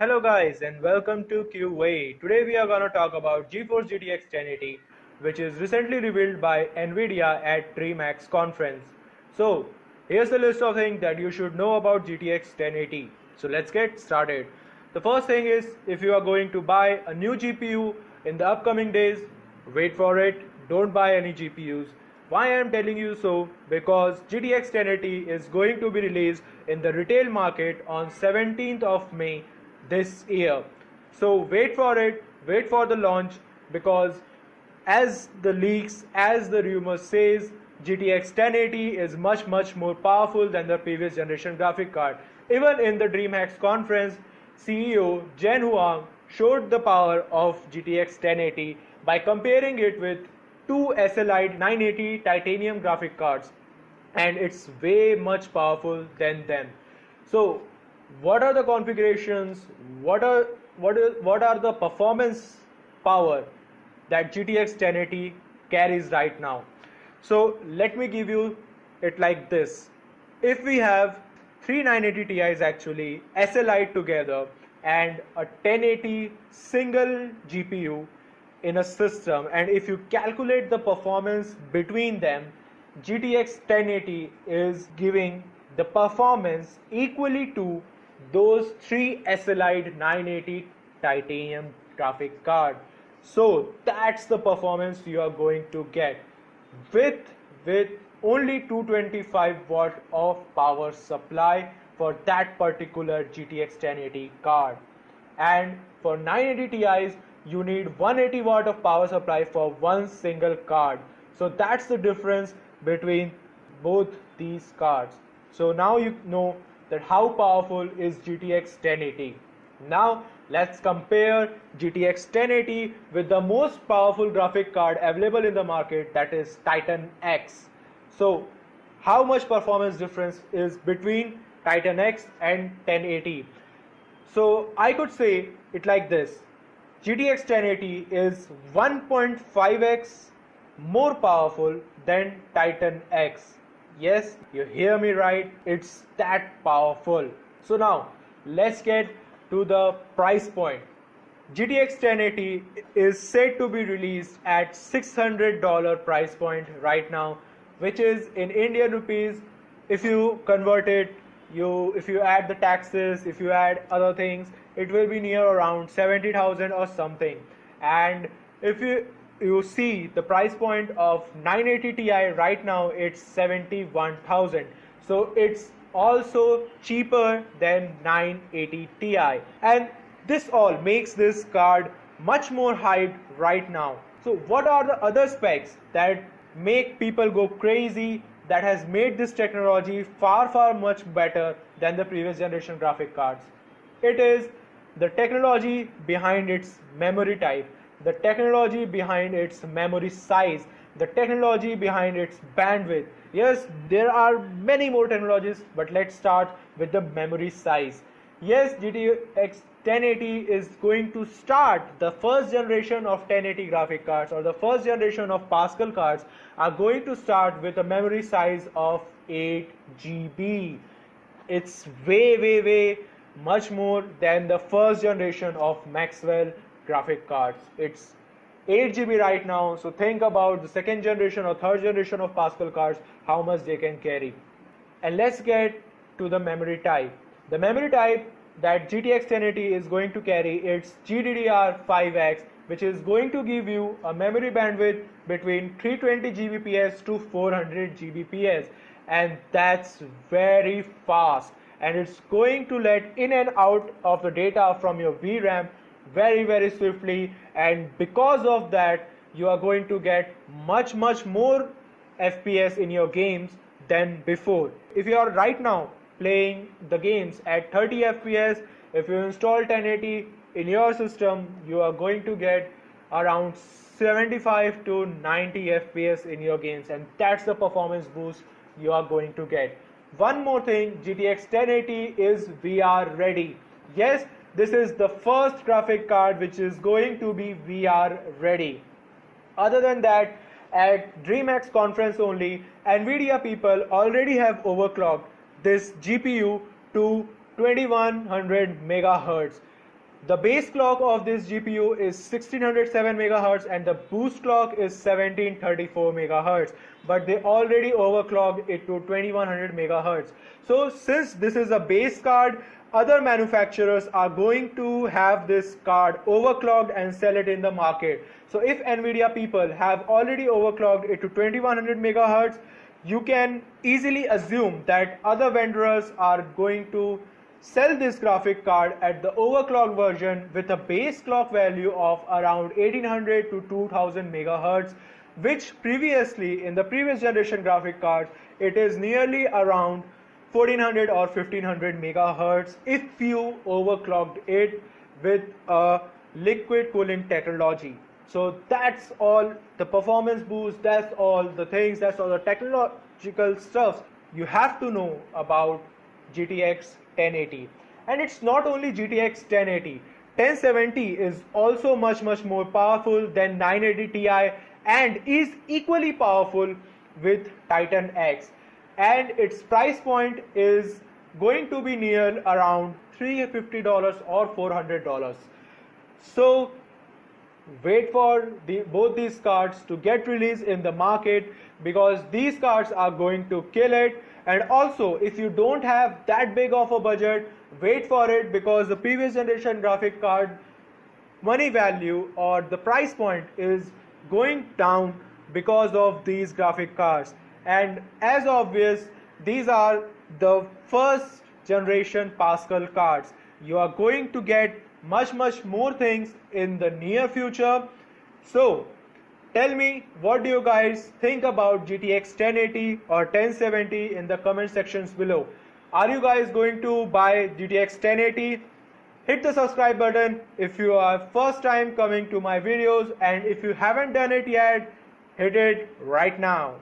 Hello guys and welcome to QA. Today we are going to talk about GeForce GTX 1080 which is recently revealed by Nvidia at TitanX conference. So here's the list of things that you should know about GTX 1080. So let's get started. The first thing is, if you are going to buy a new GPU in the upcoming days, wait for it, don't buy any GPUs. Why I am telling you so? Because GTX 1080 is going to be released in the retail market on 17th of May this year. So wait for it, wait for the launch, because as the leaks, as the rumor says, GTX 1080 is much more powerful than the previous generation graphic card. Even in the DreamHack conference, CEO Jen Huang showed the power of GTX 1080 by comparing it with two SLI 980 titanium graphic cards, and it's way much powerful than them. So what are the configurations, what are the performance power that GTX 1080 carries right now? So let me give you it like this. If we have three 980 Ti's actually SLI together and a 1080 single GPU in a system, and if you calculate the performance between them, GTX 1080 is giving the performance equally to those three SLI 980 titanium graphic card. So that's the performance you are going to get with only 225 watt of power supply for that particular GTX 1080 card. And for 980 Ti's you need 180 watt of power supply for one single card. So that's the difference between both these cards. So now you know that how powerful is GTX 1080. Now let's compare GTX 1080 with the most powerful graphic card available in the market, that is TitanX. So how much performance difference is between TitanX and 1080? So I could say it like this: GTX 1080 is 1.5x more powerful than TitanX. Yes, you hear me right, it's that powerful. So now let's get to the price point. GTX 1080 is said to be released at $600 price point right now, which is in Indian rupees. If you convert it, if you add the taxes, if you add other things, it will be near around 70,000 or something. And if you see the price point of 980 Ti right now, it's 71,000. So it's also cheaper than 980 Ti, and this all makes this card much more hyped right now. So what are the other specs that make people go crazy, that has made this technology far much better than the previous generation graphic cards? It is the technology behind its memory type, the technology behind its memory size, the technology behind its bandwidth. Yes, there are many more technologies, but let's start with the memory size. Yes, GTX 1080 is going to start, the first generation of 1080 graphic cards or the first generation of Pascal cards are going to start with a memory size of 8 GB. It's way much more than the first generation of Maxwell graphic cards. It's 8 GB right now, so think about the second generation or third generation of Pascal cards, how much they can carry. And let's get to the memory type. The memory type that GTX 1080 is going to carry, it's GDDR5X, which is going to give you a memory bandwidth between 320 Gbps to 400 Gbps, and that's very fast, and it's going to let in and out of the data from your VRAM very swiftly, and because of that you are going to get much more FPS in your games than before. If you are right now playing the games at 30 FPS, if you install 1080 in your system, you are going to get around 75 to 90 FPS in your games, and that's the performance boost you are going to get. One more thing, GTX 1080 is VR ready. Yes, this is the first graphic card which is going to be VR ready. Other than that, at DreamHack conference only, Nvidia people already have overclocked this GPU to 2100 megahertz. The base clock of this GPU is 1607 MHz and the boost clock is 1734 MHz, but they already overclocked it to 2100 MHz. So since this is a base card, other manufacturers are going to have this card overclocked and sell it in the market. So if Nvidia people have already overclocked it to 2100 MHz, you can easily assume that other vendors are going to sell this graphic card at the overclocked version with a base clock value of around 1800 to 2000 MHz, which previously in the previous generation graphic cards it is nearly around 1400 or 1500 MHz if you overclocked it with a liquid cooling technology. So that's all the performance boost, that's all the things, that's all the technological stuff you have to know about GTX 1080. And it's not only GTX 1080, 1070 is also much more powerful than 980 Ti and is equally powerful with TitanX, and its price point is going to be near around $350 or $400. So wait for both these cards to get released in the market, because these cards are going to kill it. And also, if you don't have that big of a budget, wait for it, because the previous generation graphic card money value or the price point is going down because of these graphic cards. And as obvious, these are the first generation Pascal cards. You are going to get much more things in the near future. So tell me, what do you guys think about GTX 1080 or 1070 in the comment sections below. Are you guys going to buy GTX 1080? Hit the subscribe button if you are first time coming to my videos, and if you haven't done it yet, hit it right now.